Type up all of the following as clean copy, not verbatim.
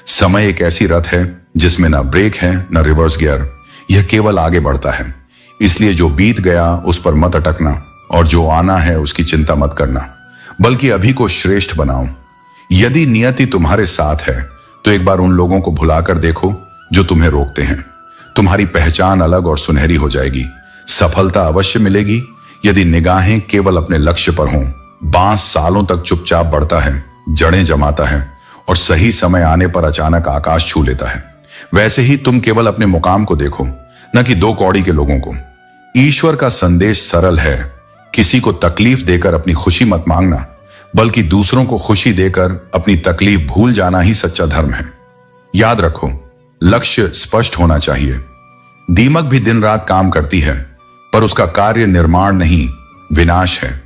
समय एक ऐसी रथ है जिसमें ना ब्रेक है ना रिवर्स गियर, यह केवल आगे बढ़ता है। इसलिए जो बीत गया उस पर मत अटकना और जो आना है उसकी चिंता मत करना, बल्कि अभी को श्रेष्ठ बनाओ। यदि नियति तुम्हारे साथ है तो एक बार उन लोगों को भुलाकर देखो जो तुम्हें रोकते हैं। तुम्हारी पहचान अलग और सुनहरी हो जाएगी। सफलता अवश्य मिलेगी यदि निगाहें केवल अपने लक्ष्य पर हों। बांस सालों तक चुपचाप बढ़ता है, जड़ें जमाता है और सही समय आने पर अचानक आकाश छू लेता है। वैसे ही तुम केवल अपने मुकाम को देखो, न कि दो कौड़ी के लोगों को। ईश्वर का संदेश सरल है, किसी को तकलीफ देकर अपनी खुशी मत मांगना, बल्कि दूसरों को खुशी देकर अपनी तकलीफ भूल जाना ही सच्चा धर्म है। याद रखो, लक्ष्य स्पष्ट होना चाहिए। दीमक भी दिन रात काम करती है, पर उसका कार्य निर्माण नहीं, विनाश है।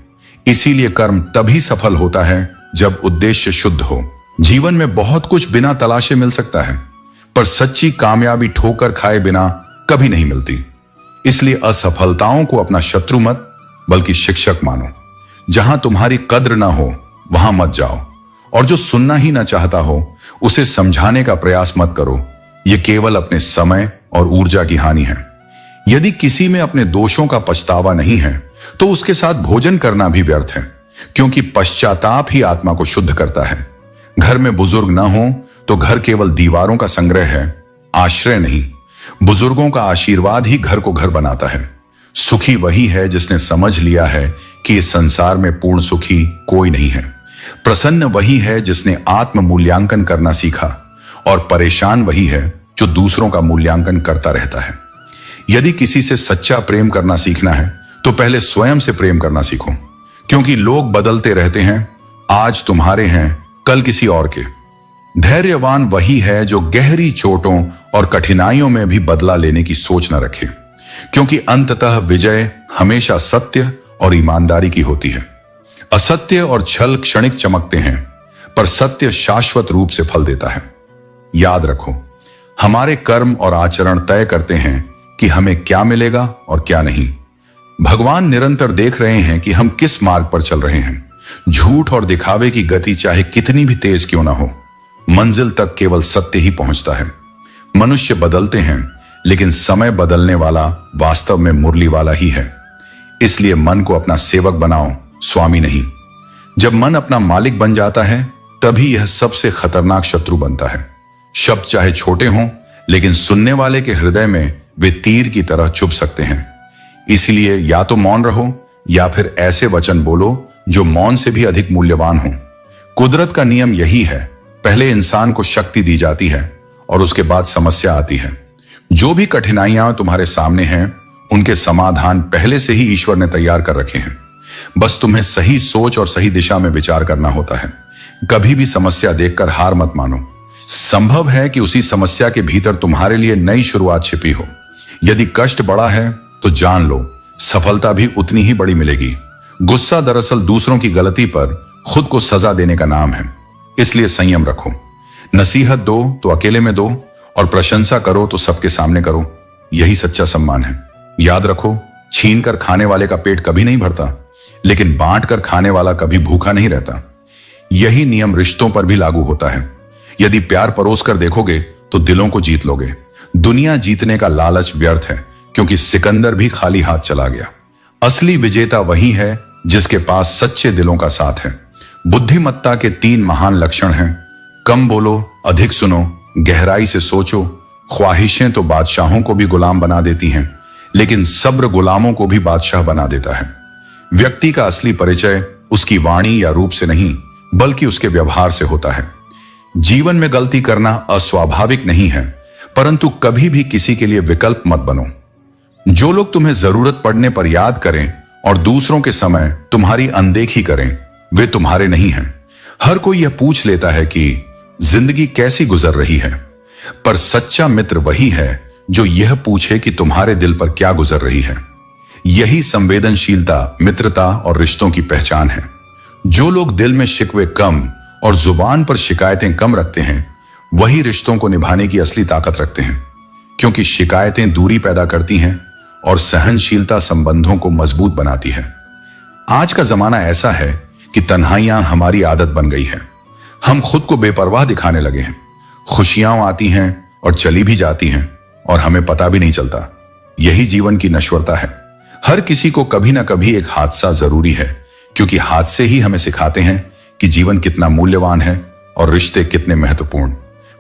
इसीलिए कर्म तभी सफल होता है जब उद्देश्य शुद्ध हो। जीवन में बहुत कुछ बिना तलाशे मिल सकता है, पर सच्ची कामयाबी ठोकर खाए बिना कभी नहीं मिलती। इसलिए असफलताओं को अपना शत्रु मत बल्कि शिक्षक मानो। जहां तुम्हारी कद्र ना हो वहां मत जाओ, और जो सुनना ही ना चाहता हो उसे समझाने का प्रयास मत करो। यह केवल अपने समय और ऊर्जा की हानि है। यदि किसी में अपने दोषों का पछतावा नहीं है तो उसके साथ भोजन करना भी व्यर्थ है, क्योंकि पश्चाताप ही आत्मा को शुद्ध करता है। घर में बुजुर्ग न हो तो घर केवल दीवारों का संग्रह है, आश्रय नहीं। बुजुर्गों का आशीर्वाद ही घर को घर बनाता है। सुखी वही है जिसने समझ लिया है कि इस संसार में पूर्ण सुखी कोई नहीं है। प्रसन्न वही है जिसने आत्म मूल्यांकन करना सीखा, और परेशान वही है जो दूसरों का मूल्यांकन करता रहता है। यदि किसी से सच्चा प्रेम करना सीखना है तो पहले स्वयं से प्रेम करना सीखो, क्योंकि लोग बदलते रहते हैं। आज तुम्हारे हैं, कल किसी और के। धैर्यवान वही है जो गहरी चोटों और कठिनाइयों में भी बदला लेने की सोच न रखे, क्योंकि अंततः विजय हमेशा सत्य और ईमानदारी की होती है। असत्य और छल क्षणिक चमकते हैं, पर सत्य शाश्वत रूप से फल देता है। याद रखो, हमारे कर्म और आचरण तय करते हैं कि हमें क्या मिलेगा और क्या नहीं। भगवान निरंतर देख रहे हैं कि हम किस मार्ग पर चल रहे हैं। झूठ और दिखावे की गति चाहे कितनी भी तेज क्यों ना हो, मंजिल तक केवल सत्य ही पहुंचता है। मनुष्य बदलते हैं, लेकिन समय बदलने वाला वास्तव में मुरली वाला ही है। इसलिए मन को अपना सेवक बनाओ, स्वामी नहीं। जब मन अपना मालिक बन जाता है तभी यह सबसे खतरनाक शत्रु बनता है। शब्द चाहे छोटे हों, लेकिन सुनने वाले के हृदय में वे तीर की तरह चुभ सकते हैं। इसलिए या तो मौन रहो या फिर ऐसे वचन बोलो जो मौन से भी अधिक मूल्यवान हो। कुदरत का नियम यही है, पहले इंसान को शक्ति दी जाती है और उसके बाद समस्या आती है। जो भी कठिनाइयां तुम्हारे सामने हैं उनके समाधान पहले से ही ईश्वर ने तैयार कर रखे हैं। बस तुम्हें सही सोच और सही दिशा में विचार करना होता है। कभी भी समस्या देखकर हार मत मानो। संभव है कि उसी समस्या के भीतर तुम्हारे लिए नई शुरुआत छिपी हो। यदि कष्ट बड़ा है तो जान लो, सफलता भी उतनी ही बड़ी मिलेगी। गुस्सा दरअसल दूसरों की गलती पर खुद को सजा देने का नाम है। इसलिए संयम रखो। नसीहत दो तो अकेले में दो, और प्रशंसा करो तो सबके सामने करो। यही सच्चा सम्मान है। याद रखो, छीन कर खाने वाले का पेट कभी नहीं भरता, लेकिन बांट कर खाने वाला कभी भूखा नहीं रहता। यही नियम रिश्तों पर भी लागू होता है। यदि प्यार परोस कर देखोगे तो दिलों को जीत लोगे। दुनिया जीतने का लालच व्यर्थ है, क्योंकि सिकंदर भी खाली हाथ चला गया। असली विजेता वही है जिसके पास सच्चे दिलों का साथ है। बुद्धिमत्ता के 3 महान लक्षण हैं। कम बोलो, अधिक सुनो, गहराई से सोचो। ख्वाहिशें तो बादशाहों को भी गुलाम बना देती हैं, लेकिन सब्र गुलामों को भी बादशाह बना देता है। व्यक्ति का असली परिचय उसकी वाणी या रूप से नहीं, बल्कि उसके व्यवहार से होता है। जीवन में गलती करना अस्वाभाविक नहीं है, परंतु कभी भी किसी के लिए विकल्प मत बनो। जो लोग तुम्हें जरूरत पड़ने पर याद करें और दूसरों के समय तुम्हारी अनदेखी करें, वे तुम्हारे नहीं हैं। हर कोई यह पूछ लेता है कि जिंदगी कैसी गुजर रही है, पर सच्चा मित्र वही है जो यह पूछे कि तुम्हारे दिल पर क्या गुजर रही है। यही संवेदनशीलता, मित्रता और रिश्तों की पहचान है। जो लोग दिल में शिकवे कम और जुबान पर शिकायतें कम रखते हैं, वही रिश्तों को निभाने की असली ताकत रखते हैं, क्योंकि शिकायतें दूरी पैदा करती हैं और सहनशीलता संबंधों को मजबूत बनाती है। आज का जमाना ऐसा है कि तन्हाइयां हमारी आदत बन गई है। हम खुद को बेपरवाह दिखाने लगे हैं। खुशियां आती हैं और चली भी जाती हैं और हमें पता भी नहीं चलता। यही जीवन की नश्वरता है। हर किसी को कभी ना कभी एक हादसा जरूरी है, क्योंकि हादसे ही हमें सिखाते हैं कि जीवन कितना मूल्यवान है और रिश्ते कितने महत्वपूर्ण।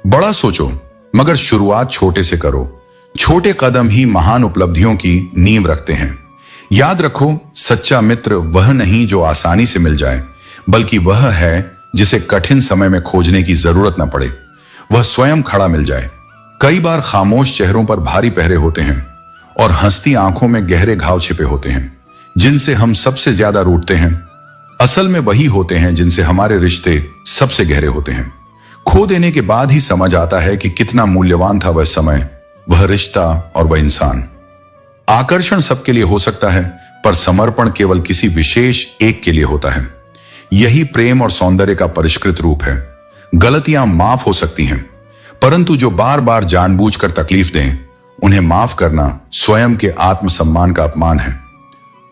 बड़ा सोचो, मगर शुरुआत छोटे से करो। छोटे कदम ही महान उपलब्धियों की नींव रखते हैं। याद रखो, सच्चा मित्र वह नहीं जो आसानी से मिल जाए, बल्कि वह है जिसे कठिन समय में खोजने की जरूरत न पड़े। वह स्वयं खड़ा मिल जाए। कई बार खामोश चेहरों पर भारी पहरे होते हैं और हंसती आंखों में गहरे घाव छिपे होते हैं, जिनसे हम सबसे ज्यादा रूठते हैं। असल में वही होते हैं जिनसे हमारे रिश्ते सबसे गहरे होते हैं। खो देने के बाद ही समझ आता है कि कितना मूल्यवान था वह समय, वह रिश्ता और वह इंसान। आकर्षण सबके लिए हो सकता है, पर समर्पण केवल किसी विशेष एक के लिए होता है। यही प्रेम और सौंदर्य का परिष्कृत रूप है। गलतियां माफ हो सकती हैं, परंतु जो बार बार जानबूझकर तकलीफ दें, उन्हें माफ करना स्वयं के आत्मसम्मान का अपमान है।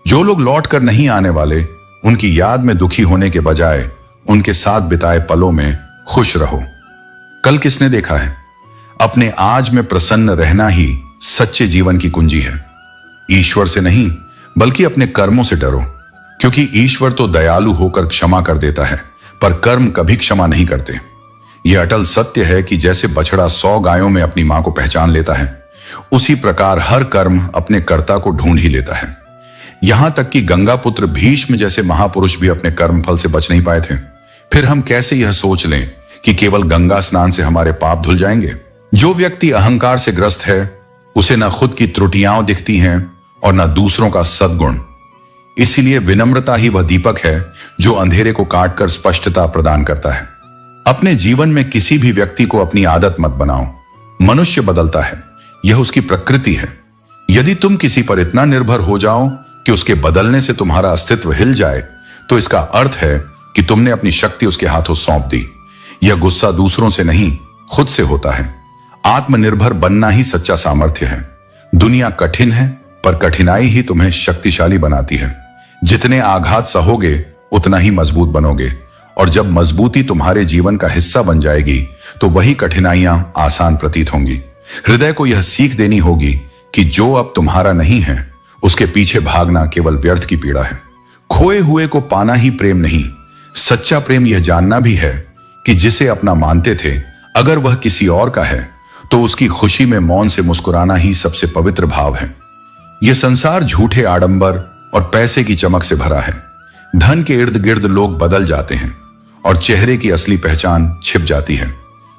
जो लोग लौट कर नहीं आने वाले, उनकी याद में दुखी होने के बजाय उनके साथ बिताए पलों में खुश रहो। कल किसने देखा है? अपने आज में प्रसन्न रहना ही सच्चे जीवन की कुंजी है। ईश्वर से नहीं, बल्कि अपने कर्मों से डरो, क्योंकि ईश्वर तो दयालु होकर क्षमा कर देता है, पर कर्म कभी क्षमा नहीं करते। यह अटल सत्य है कि जैसे बछड़ा 100 गायों में अपनी मां को पहचान लेता है, उसी प्रकार हर कर्म अपने कर्ता को ढूंढ ही लेता है। यहां तक कि गंगा पुत्र भीष्म जैसे महापुरुष भी अपने कर्म फल से बच नहीं पाए थे। फिर हम कैसे यह सोच लें कि केवल गंगा स्नान से हमारे पाप धुल जाएंगे? जो व्यक्ति अहंकार से ग्रस्त है, उसे न खुद की त्रुटियां दिखती हैं और न दूसरों का सद्गुण। इसीलिए विनम्रता ही वह दीपक है जो अंधेरे को काटकर स्पष्टता प्रदान करता है। अपने जीवन में किसी भी व्यक्ति को अपनी आदत मत बनाओ। मनुष्य बदलता है, यह उसकी प्रकृति है। यदि तुम किसी पर इतना निर्भर हो जाओ कि उसके बदलने से तुम्हारा अस्तित्व हिल जाए, तो इसका अर्थ है कि तुमने अपनी शक्ति उसके हाथों सौंप दी। यह गुस्सा दूसरों से नहीं, खुद से होता है। आत्मनिर्भर बनना ही सच्चा सामर्थ्य है। दुनिया कठिन है, पर कठिनाई ही तुम्हें शक्तिशाली बनाती है। जितने आघात सहोगे, उतना ही मजबूत बनोगे, और जब मजबूती तुम्हारे जीवन का हिस्सा बन जाएगी, तो वही कठिनाइयां आसान प्रतीत होंगी। हृदय को यह सीख देनी होगी कि जो अब तुम्हारा नहीं है, उसके पीछे भागना केवल व्यर्थ की पीड़ा है। खोए हुए को पाना ही प्रेम नहीं, सच्चा प्रेम यह जानना भी है कि जिसे अपना मानते थे, अगर वह किसी और का है, तो उसकी खुशी में मौन से मुस्कुराना ही सबसे पवित्र भाव है। यह संसार झूठे आडंबर और पैसे की चमक से भरा है। धन के इर्द गिर्द लोग बदल जाते हैं और चेहरे की असली पहचान छिप जाती है।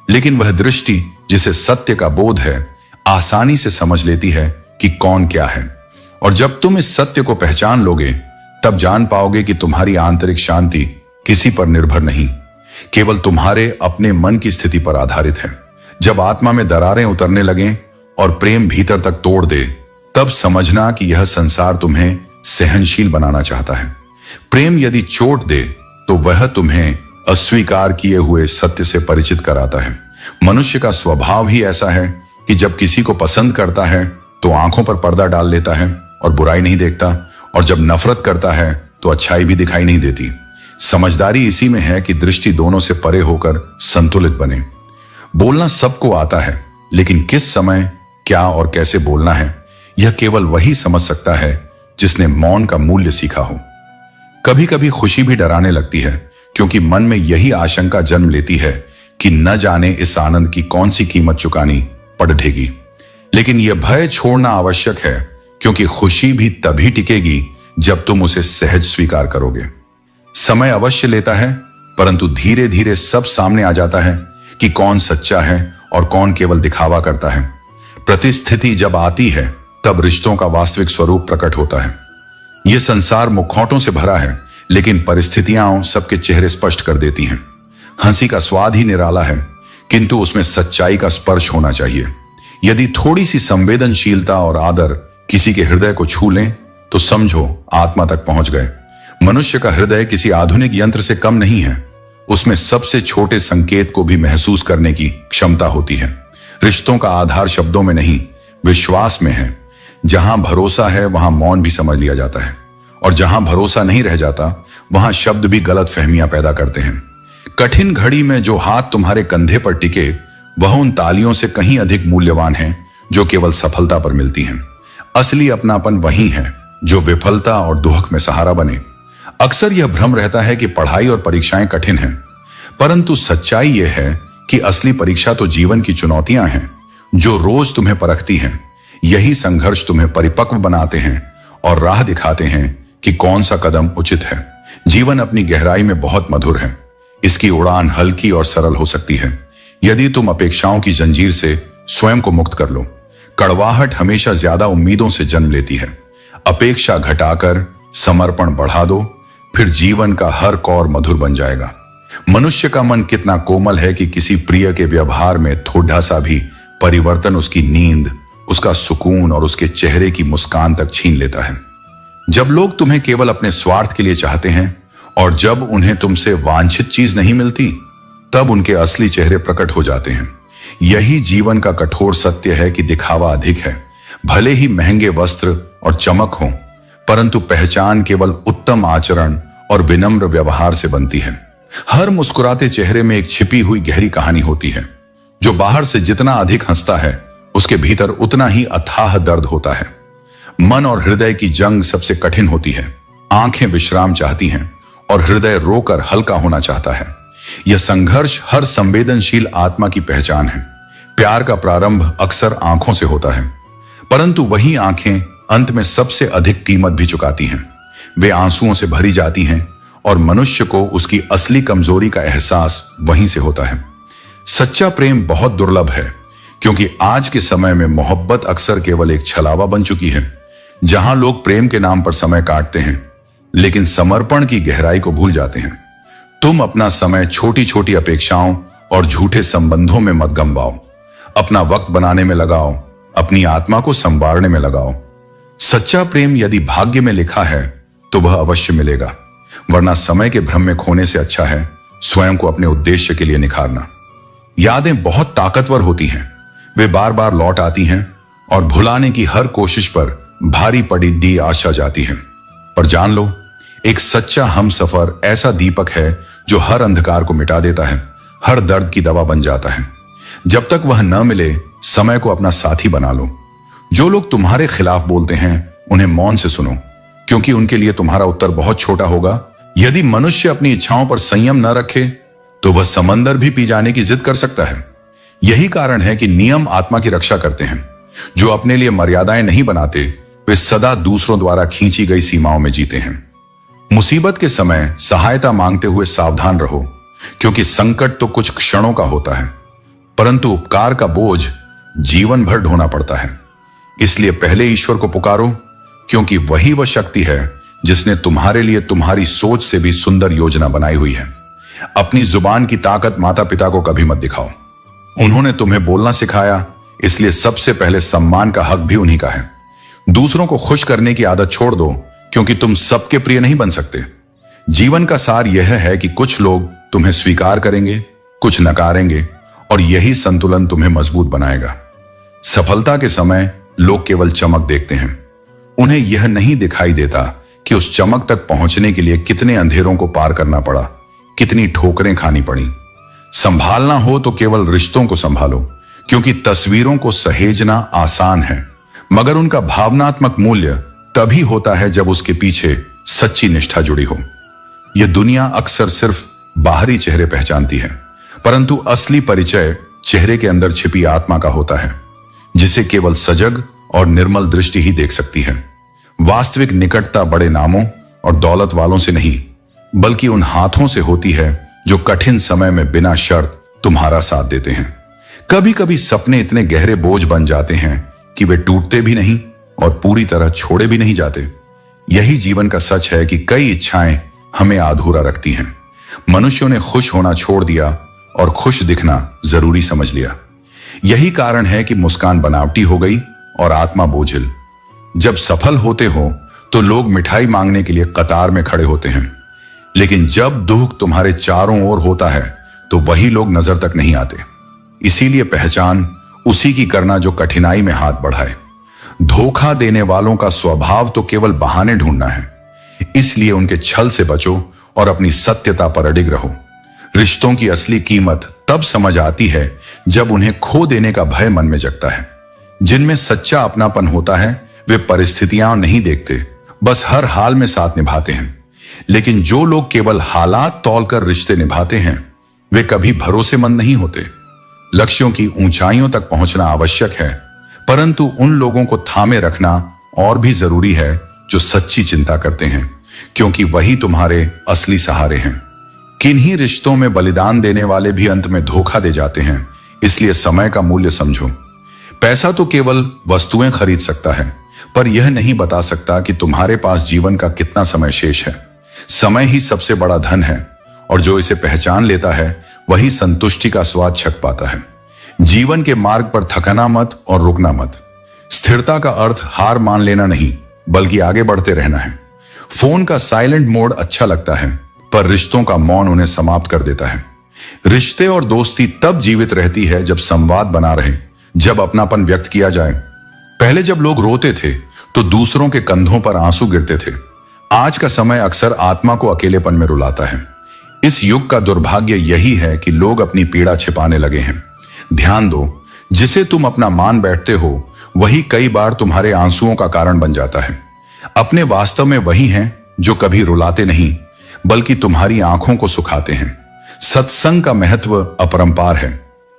लेकिन वह दृष्टि जिसे सत्य का बोध है, आसानी से समझ लेती है कि कौन क्या है। और जब तुम इस सत्य को पहचान लोगे, तब जान पाओगे कि तुम्हारी आंतरिक शांति किसी पर निर्भर नहीं, केवल तुम्हारे अपने मन की स्थिति पर आधारित है। जब आत्मा में दरारें उतरने लगें और प्रेम भीतर तक तोड़ दे, तब समझना कि यह संसार तुम्हें सहनशील बनाना चाहता है। प्रेम यदि चोट दे, तो वह तुम्हें अस्वीकार किए हुए सत्य से परिचित कराता है। मनुष्य का स्वभाव ही ऐसा है कि जब किसी को पसंद करता है, तो आंखों पर पर्दा डाल लेता है और बुराई नहीं देखता, और जब नफरत करता है, तो अच्छाई भी दिखाई नहीं देती। समझदारी इसी में है कि दृष्टि दोनों से परे होकर संतुलित बने। बोलना सबको आता है, लेकिन किस समय क्या और कैसे बोलना है, यह केवल वही समझ सकता है जिसने मौन का मूल्य सीखा हो। कभी कभी खुशी भी डराने लगती है, क्योंकि मन में यही आशंका जन्म लेती है कि न जाने इस आनंद की कौन सी कीमत चुकानी पड़ ढेगी। लेकिन यह भय छोड़ना आवश्यक है, क्योंकि खुशी भी तभी टिकेगी जब तुम उसे सहज स्वीकार करोगे। समय अवश्य लेता है, परंतु धीरे धीरे सब सामने आ जाता है कि कौन सच्चा है और कौन केवल दिखावा करता है। प्रतिस्थिति जब आती है, तब रिश्तों का वास्तविक स्वरूप प्रकट होता है। यह संसार मुखौटों से भरा है, लेकिन परिस्थितियां सबके चेहरे स्पष्ट कर देती हैं। हंसी का स्वाद ही निराला है, किंतु उसमें सच्चाई का स्पर्श होना चाहिए। यदि थोड़ी सी संवेदनशीलता और आदर किसी के हृदय को छू लें, तो समझो आत्मा तक पहुंच गए। मनुष्य का हृदय किसी आधुनिक यंत्र से कम नहीं है। उसमें सबसे छोटे संकेत को भी महसूस करने की क्षमता होती है। रिश्तों का आधार शब्दों में नहीं, विश्वास में है। जहां भरोसा है, वहां मौन भी समझ लिया जाता है, और जहां भरोसा नहीं रह जाता, वहां शब्द भी गलत फहमियां पैदा करते हैं। कठिन घड़ी में जो हाथ तुम्हारे कंधे पर टिके, वह उन तालियों से कहीं अधिक मूल्यवान है जो केवल सफलता पर मिलती हैं। असली अपनापन वही है जो विफलता और दुख में सहारा बने। अक्सर यह भ्रम रहता है कि पढ़ाई और परीक्षाएं कठिन हैं, परंतु सच्चाई यह है कि असली परीक्षा तो जीवन की चुनौतियां हैं जो रोज तुम्हें परखती हैं। यही संघर्ष तुम्हें परिपक्व बनाते हैं और राह दिखाते हैं कि कौन सा कदम उचित है। जीवन अपनी गहराई में बहुत मधुर है। इसकी उड़ान हल्की और सरल हो सकती है यदि तुम अपेक्षाओं की जंजीर से स्वयं को मुक्त कर लो। कड़वाहट हमेशा ज्यादा उम्मीदों से जन्म लेती है। अपेक्षा घटाकर समर्पण बढ़ा दो, फिर जीवन का हर कौर मधुर बन जाएगा। मनुष्य का मन कितना कोमल है कि किसी प्रिय के व्यवहार में थोड़ा सा भी परिवर्तन उसकी नींद, उसका सुकून और उसके चेहरे की मुस्कान तक छीन लेता है। जब लोग तुम्हें केवल अपने स्वार्थ के लिए चाहते हैं और जब उन्हें तुमसे वांछित चीज नहीं मिलती, तब उनके असली चेहरे प्रकट हो जाते हैं। यही जीवन का कठोर सत्य है कि दिखावा अधिक है। भले ही महंगे वस्त्र और चमक हो, परंतु पहचान केवल उत्तम आचरण और विनम्र व्यवहार से बनती है। हर मुस्कुराते चेहरे में एक छिपी हुई गहरी कहानी होती है। जो बाहर से जितना अधिक हंसता है, उसके भीतर उतना ही अथाह दर्द होता है। मन और हृदय की जंग सबसे कठिन होती है। आंखें विश्राम चाहती हैं और हृदय रोकर हल्का होना चाहता है। यह संघर्ष हर संवेदनशील आत्मा की पहचान है। प्यार का प्रारंभ अक्सर आंखों से होता है, परंतु वही आंखें अंत में सबसे अधिक कीमत भी चुकाती हैं। वे आंसुओं से भरी जाती हैं और मनुष्य को उसकी असली कमजोरी का एहसास वहीं से होता है। सच्चा प्रेम बहुत दुर्लभ है, क्योंकि आज के समय में मोहब्बत अक्सर केवल एक छलावा बन चुकी है। जहां लोग प्रेम के नाम पर समय काटते हैं, लेकिन समर्पण की गहराई को भूल जाते हैं। तुम अपना समय छोटी छोटी अपेक्षाओं और झूठे संबंधों में मत गंवाओ। अपना वक्त बनाने में लगाओ, अपनी आत्मा को संवारने में लगाओ। सच्चा प्रेम यदि भाग्य में लिखा है तो वह अवश्य मिलेगा, वरना समय के भ्रम में खोने से अच्छा है स्वयं को अपने उद्देश्य के लिए निखारना। यादें बहुत ताकतवर होती हैं। वे बार बार लौट आती हैं और भुलाने की हर कोशिश पर भारी पड़ी डी आशा जाती है। पर जान लो, एक सच्चा हमसफर ऐसा दीपक है जो हर अंधकार को मिटा देता है, हर दर्द की दवा बन जाता है। जब तक वह न मिले, समय को अपना साथी बना लो। जो लोग तुम्हारे खिलाफ बोलते हैं, उन्हें मौन से सुनो, क्योंकि उनके लिए तुम्हारा उत्तर बहुत छोटा होगा। यदि मनुष्य अपनी इच्छाओं पर संयम न रखे, तो वह समंदर भी पी जाने की जिद कर सकता है। यही कारण है कि नियम आत्मा की रक्षा करते हैं। जो अपने लिए मर्यादाएं नहीं बनाते, वे सदा दूसरों द्वारा खींची गई सीमाओं में जीते हैं। मुसीबत के समय सहायता मांगते हुए सावधान रहो, क्योंकि संकट तो कुछ क्षणों का होता है, परंतु उपकार का बोझ जीवन भर ढोना पड़ता है। इसलिए पहले ईश्वर को पुकारो, क्योंकि वही वह शक्ति है जिसने तुम्हारे लिए तुम्हारी सोच से भी सुंदर योजना बनाई हुई है। अपनी जुबान की ताकत माता पिता को कभी मत दिखाओ। उन्होंने तुम्हें बोलना सिखाया, इसलिए सबसे पहले सम्मान का हक भी उन्हीं का है। दूसरों को खुश करने की आदत छोड़ दो, क्योंकि तुम सबके प्रिय नहीं बन सकते। जीवन का सार यह है कि कुछ लोग तुम्हें स्वीकार करेंगे, कुछ नकारेंगे, और यही संतुलन तुम्हें मजबूत बनाएगा। सफलता के समय लोग केवल चमक देखते हैं। उन्हें यह नहीं दिखाई देता कि उस चमक तक पहुंचने के लिए कितने अंधेरों को पार करना पड़ा, कितनी ठोकरें खानी पड़ी। संभालना हो तो केवल रिश्तों को संभालो, क्योंकि तस्वीरों को सहेजना आसान है, मगर उनका भावनात्मक मूल्य तभी होता है जब उसके पीछे सच्ची निष्ठा जुड़ी हो। यह दुनिया अक्सर सिर्फ बाहरी चेहरे पहचानती है, परंतु असली परिचय चेहरे के अंदर छिपी आत्मा का होता है, जिसे केवल सजग और निर्मल दृष्टि ही देख सकती है। वास्तविक निकटता बड़े नामों और दौलत वालों से नहीं, बल्कि उन हाथों से होती है जो कठिन समय में बिना शर्त तुम्हारा साथ देते हैं। कभी कभी सपने इतने गहरे बोझ बन जाते हैं कि वे टूटते भी नहीं और पूरी तरह छोड़े भी नहीं जाते। यही जीवन का सच है कि कई इच्छाएं हमें अधूरा रखती हैं। मनुष्यों ने खुश होना छोड़ दिया और खुश दिखना जरूरी समझ लिया। यही कारण है कि मुस्कान बनावटी हो गई और आत्मा बोझिल। जब सफल होते हो तो लोग मिठाई मांगने के लिए कतार में खड़े होते हैं, लेकिन जब दुख तुम्हारे चारों ओर होता है तो वही लोग नजर तक नहीं आते। इसीलिए पहचान उसी की करना जो कठिनाई में हाथ बढ़ाए। धोखा देने वालों का स्वभाव तो केवल बहाने ढूंढना है, इसलिए उनके छल से बचो और अपनी सत्यता पर अडिग रहो। रिश्तों की असली कीमत तब समझ आती है जब उन्हें खो देने का भय मन में जगता है। जिनमें सच्चा अपनापन होता है वे परिस्थितियां नहीं देखते, बस हर हाल में साथ निभाते हैं। लेकिन जो लोग केवल हालात तौलकर रिश्ते निभाते हैं वे कभी भरोसेमंद नहीं होते। लक्ष्यों की ऊंचाइयों तक पहुंचना आवश्यक है, परंतु उन लोगों को थामे रखना और भी जरूरी है जो सच्ची चिंता करते हैं, क्योंकि वही तुम्हारे असली सहारे हैं। किन्हीं रिश्तों में बलिदान देने वाले भी अंत में धोखा दे जाते हैं, इसलिए समय का मूल्य समझो। पैसा तो केवल वस्तुएं खरीद सकता है, पर यह नहीं बता सकता कि तुम्हारे पास जीवन का कितना समय शेष है। समय ही सबसे बड़ा धन है, और जो इसे पहचान लेता है वही संतुष्टि का स्वाद छक पाता है। जीवन के मार्ग पर थकना मत और रुकना मत। स्थिरता का अर्थ हार मान लेना नहीं, बल्कि आगे बढ़ते रहना है। फोन का साइलेंट मोड अच्छा लगता है, पर रिश्तों का मौन उन्हें समाप्त कर देता है। रिश्ते और दोस्ती तब जीवित रहती है जब संवाद बना रहे, जब अपनापन व्यक्त किया जाए। पहले जब लोग रोते थे तो दूसरों के कंधों पर आंसू गिरते थे। आज का समय अक्सर आत्मा को अकेलेपन में रुलाता है। इस युग का दुर्भाग्य यही है कि लोग अपनी पीड़ा छिपाने लगे हैं। ध्यान दो, जिसे तुम अपना मान बैठते हो वही कई बार तुम्हारे आंसुओं का कारण बन जाता है। अपने वास्तव में वही हैं जो कभी रुलाते नहीं, बल्कि तुम्हारी आंखों को सुखाते हैं। सत्संग का महत्व अपरंपार है।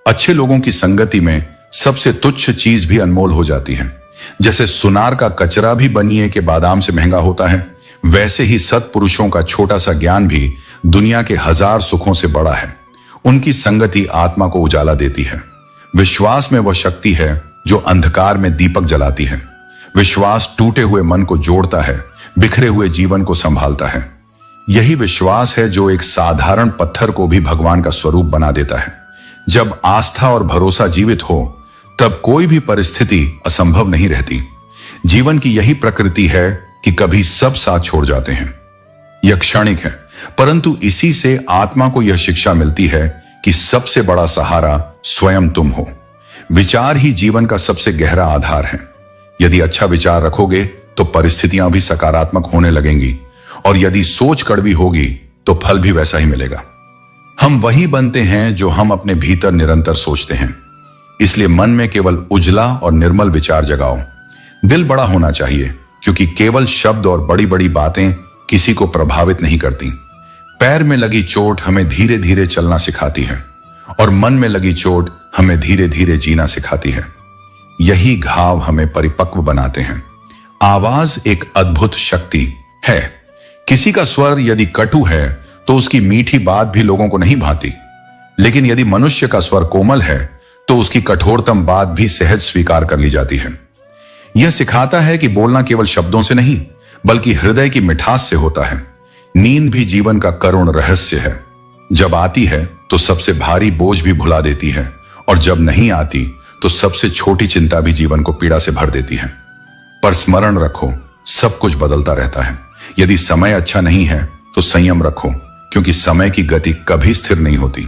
अच्छे लोगों की संगति में सबसे तुच्छ चीज भी अनमोल हो जाती है। जैसे सुनार का कचरा भी बनिए के बादाम से महंगा होता है, वैसे ही सत्पुरुषों का छोटा सा ज्ञान भी दुनिया के 1000 सुखों से बड़ा है। उनकी संगति आत्मा को उजाला देती है। विश्वास में वह शक्ति है जो अंधकार में दीपक जलाती है। विश्वास टूटे हुए मन को जोड़ता है, बिखरे हुए जीवन को संभालता है। यही विश्वास है जो एक साधारण पत्थर को भी भगवान का स्वरूप बना देता है। जब आस्था और भरोसा जीवित हो तब कोई भी परिस्थिति असंभव नहीं रहती। जीवन की यही प्रकृति है कि कभी सब साथ छोड़ जाते हैं। यह क्षणिक है, परंतु इसी से आत्मा को यह शिक्षा मिलती है कि सबसे बड़ा सहारा स्वयं तुम हो। विचार ही जीवन का सबसे गहरा आधार है। यदि अच्छा विचार रखोगे तो परिस्थितियां भी सकारात्मक होने लगेंगी, और यदि सोच कड़वी होगी तो फल भी वैसा ही मिलेगा। हम वही बनते हैं जो हम अपने भीतर निरंतर सोचते हैं। इसलिए मन में केवल उजला और निर्मल विचार जगाओ। दिल बड़ा होना चाहिए, क्योंकि केवल शब्द और बड़ी बड़ी बातें किसी को प्रभावित नहीं करती। पैर में लगी चोट हमें धीरे धीरे चलना सिखाती है, और मन में लगी चोट हमें धीरे धीरे जीना सिखाती है। यही घाव हमें परिपक्व बनाते हैं। आवाज एक अद्भुत शक्ति है। किसी का स्वर यदि कटु है तो उसकी मीठी बात भी लोगों को नहीं भाती, लेकिन यदि मनुष्य का स्वर कोमल है तो उसकी कठोरतम बात भी सहज स्वीकार कर ली जाती है। यह सिखाता है कि बोलना केवल शब्दों से नहीं, बल्कि हृदय की मिठास से होता है। नींद भी जीवन का करुण रहस्य है। जब आती है तो सबसे भारी बोझ भी भुला देती है, और जब नहीं आती तो सबसे छोटी चिंता भी जीवन को पीड़ा से भर देती है। पर स्मरण रखो, सब कुछ बदलता रहता है। यदि समय अच्छा नहीं है तो संयम रखो, क्योंकि समय की गति कभी स्थिर नहीं होती।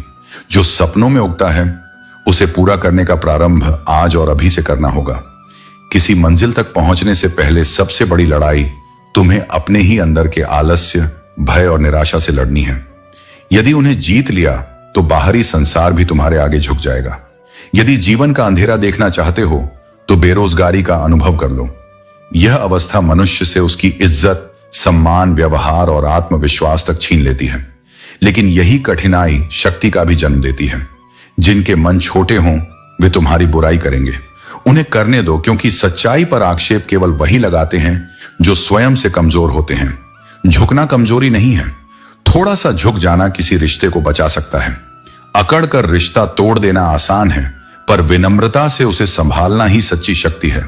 जो सपनों में उगता है उसे पूरा करने का प्रारंभ आज और अभी से करना होगा। किसी मंजिल तक पहुंचने से पहले सबसे बड़ी लड़ाई तुम्हें अपने ही अंदर के आलस्य, भय और निराशा से लड़नी है। यदि उन्हें जीत लिया तो बाहरी संसार भी तुम्हारे आगे झुक जाएगा। यदि जीवन का अंधेरा देखना चाहते हो तो बेरोजगारी का अनुभव कर लो। यह अवस्था मनुष्य से उसकी इज्जत, सम्मान, व्यवहार और आत्मविश्वास तक छीन लेती है। लेकिन यही कठिनाई शक्ति का भी जन्म देती है। जिनके मन छोटे हों वे तुम्हारी बुराई करेंगे। उन्हें करने दो, क्योंकि सच्चाई पर आक्षेप केवल वही लगाते हैं जो स्वयं से कमजोर होते हैं। झुकना कमजोरी नहीं है। थोड़ा सा झुक जाना किसी रिश्ते को बचा सकता है। अकड़ कर रिश्ता तोड़ देना आसान है, पर विनम्रता से उसे संभालना ही सच्ची शक्ति है।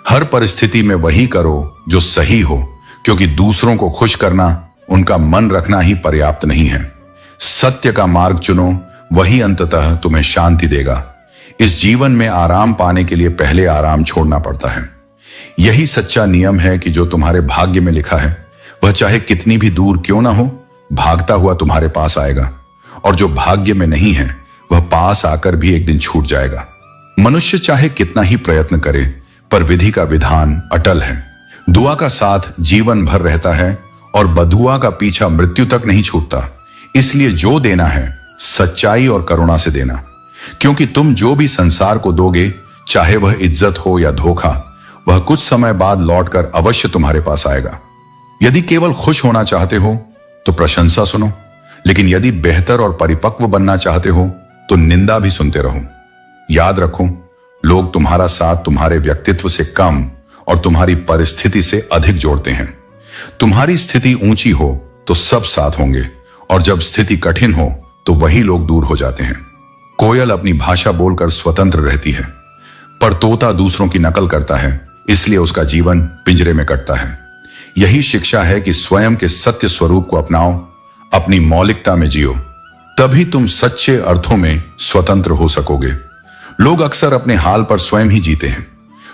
हर परिस्थिति में वही करो जो सही हो, क्योंकि दूसरों को खुश करना, उनका मन रखना ही पर्याप्त नहीं है। सत्य का मार्ग चुनो, वही अंततः तुम्हें शांति देगा। इस जीवन में आराम पाने के लिए पहले आराम छोड़ना पड़ता है। यही सच्चा नियम है कि जो तुम्हारे भाग्य में लिखा है वह चाहे कितनी भी दूर क्यों ना हो, भागता हुआ तुम्हारे पास आएगा, और जो भाग्य में नहीं है वह पास आकर भी एक दिन छूट जाएगा। मनुष्य चाहे कितना ही प्रयत्न करे, पर विधि का विधान अटल है। दुआ का साथ जीवन भर रहता है, और बदुआ का पीछा मृत्यु तक नहीं छूटता। इसलिए जो देना है सच्चाई और करुणा से देना। क्योंकि तुम जो भी संसार को दोगे, चाहे वह इज्जत हो या धोखा, वह कुछ समय बाद लौटकर अवश्य तुम्हारे पास आएगा। यदि केवल खुश होना चाहते हो तो प्रशंसा सुनो, लेकिन यदि बेहतर और परिपक्व बनना चाहते हो तो निंदा भी सुनते रहो। याद रखो, लोग तुम्हारा साथ तुम्हारे व्यक्तित्व से कम और तुम्हारी परिस्थिति से अधिक जोड़ते हैं। तुम्हारी स्थिति ऊंची हो तो सब साथ होंगे, और जब स्थिति कठिन हो तो वही लोग दूर हो जाते हैं। कोयल अपनी भाषा बोलकर स्वतंत्र रहती है, पर तोता दूसरों की नकल करता है, इसलिए उसका जीवन पिंजरे में कटता है। यही शिक्षा है कि स्वयं के सत्य स्वरूप को अपनाओ, अपनी मौलिकता में जियो, तभी तुम सच्चे अर्थों में स्वतंत्र हो सकोगे। लोग अक्सर अपने हाल पर स्वयं ही जीते हैं।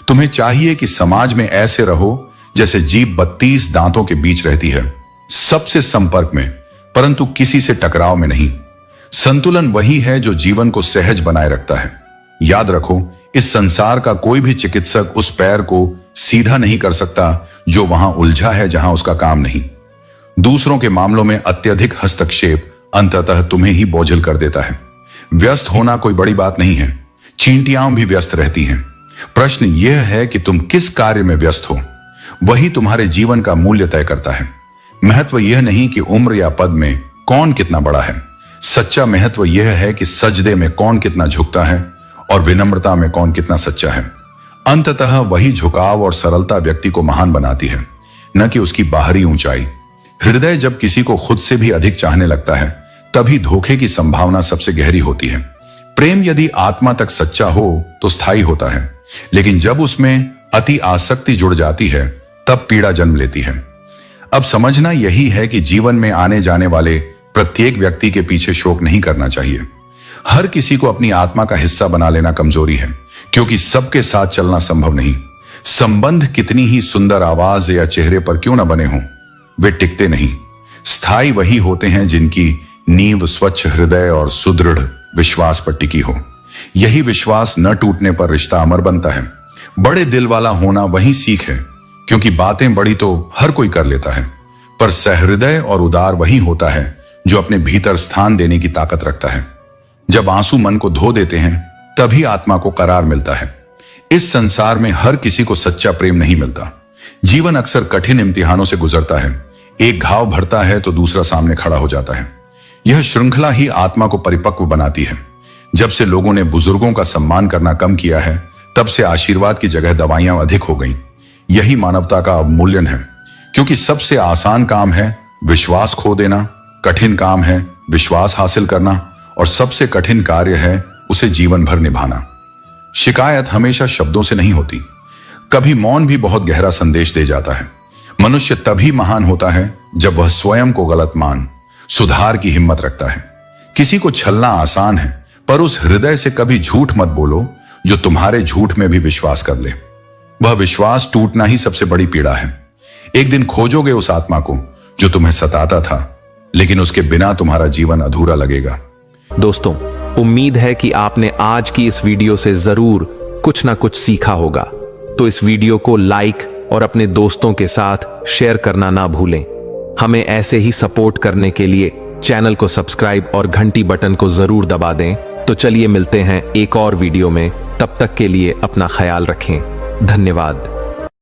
तुम्हें चाहिए कि समाज में ऐसे रहो जैसे जीभ 32 दांतों के बीच रहती है, सबसे संपर्क में, परंतु किसी से टकराव में नहीं। संतुलन वही है जो जीवन को सहज बनाए रखता है। याद रखो, इस संसार का कोई भी चिकित्सक उस पैर को सीधा नहीं कर सकता जो वहां उलझा है जहां उसका काम नहीं। दूसरों के मामलों में अत्यधिक हस्तक्षेप अंततः तुम्हें ही बोझिल कर देता है। व्यस्त होना कोई बड़ी बात नहीं है, चींटियां भी व्यस्त रहती हैं। प्रश्न यह है कि तुम किस कार्य में व्यस्त हो, वही तुम्हारे जीवन का मूल्य तय करता है। महत्व यह नहीं कि उम्र या पद में कौन कितना बड़ा है, सच्चा महत्व यह है कि सजदे में कौन कितना झुकता है और विनम्रता में कौन कितना सच्चा है। अंततः वही झुकाव और सरलता व्यक्ति को महान बनाती है, न कि उसकी बाहरी ऊंचाई। हृदय जब किसी को खुद से भी अधिक चाहने लगता है, तभी धोखे की संभावना सबसे गहरी होती है। प्रेम यदि आत्मा तक सच्चा हो तो स्थायी होता है, लेकिन जब उसमें अति आसक्ति जुड़ जाती है तब पीड़ा जन्म लेती है। अब समझना यही है कि जीवन में आने जाने वाले प्रत्येक व्यक्ति के पीछे शोक नहीं करना चाहिए। हर किसी को अपनी आत्मा का हिस्सा बना लेना कमजोरी है, क्योंकि सबके साथ चलना संभव नहीं। संबंध कितनी ही सुंदर आवाज या चेहरे पर क्यों न बने हों, वे टिकते नहीं। स्थायी वही होते हैं जिनकी नींव स्वच्छ हृदय और सुदृढ़ विश्वास पर टिकी हो। यही विश्वास न टूटने पर रिश्ता अमर बनता है। बड़े दिल वाला होना वही सीख है, क्योंकि बातें बड़ी तो हर कोई कर लेता है, पर सहृदय और उदार वही होता है जो अपने भीतर स्थान देने की ताकत रखता है। जब आंसू मन को धो देते हैं तभी आत्मा को करार मिलता है। इस संसार में हर किसी को सच्चा प्रेम नहीं मिलता। जीवन अक्सर कठिन इम्तिहानों से गुजरता है। एक घाव भरता है तो दूसरा सामने खड़ा हो जाता है। यह श्रृंखला ही आत्मा को परिपक्व बनाती है। जब से लोगों ने बुजुर्गों का सम्मान करना कम किया है, तब से आशीर्वाद की जगह दवाइयां अधिक हो गईं। यही मानवता का अवमूल्यन है, क्योंकि सबसे आसान काम है विश्वास खो देना, कठिन काम है विश्वास हासिल करना, और सबसे कठिन कार्य है उसे जीवन भर निभाना। शिकायत हमेशा शब्दों से नहीं होती, कभी मौन भी बहुत गहरा संदेश दे जाता है। मनुष्य तभी महान होता है जब वह स्वयं को गलत मान सुधार की हिम्मत रखता है। किसी को छलना आसान है, पर उस हृदय से कभी झूठ मत बोलो जो तुम्हारे झूठ में भी विश्वास कर ले। वह विश्वास टूटना ही सबसे बड़ी पीड़ा है। एक दिन खोजोगे उस आत्मा को जो तुम्हें सताता था, लेकिन उसके बिना तुम्हारा जीवन अधूरा लगेगा। दोस्तों, उम्मीद है कि आपने आज की इस वीडियो से जरूर कुछ ना कुछ सीखा होगा। तो इस वीडियो को लाइक और अपने दोस्तों के साथ शेयर करना ना भूलें। हमें ऐसे ही सपोर्ट करने के लिए चैनल को सब्सक्राइब और घंटी बटन को जरूर दबा दें। तो चलिए मिलते हैं एक और वीडियो में, तब तक के लिए अपना ख्याल रखें। धन्यवाद।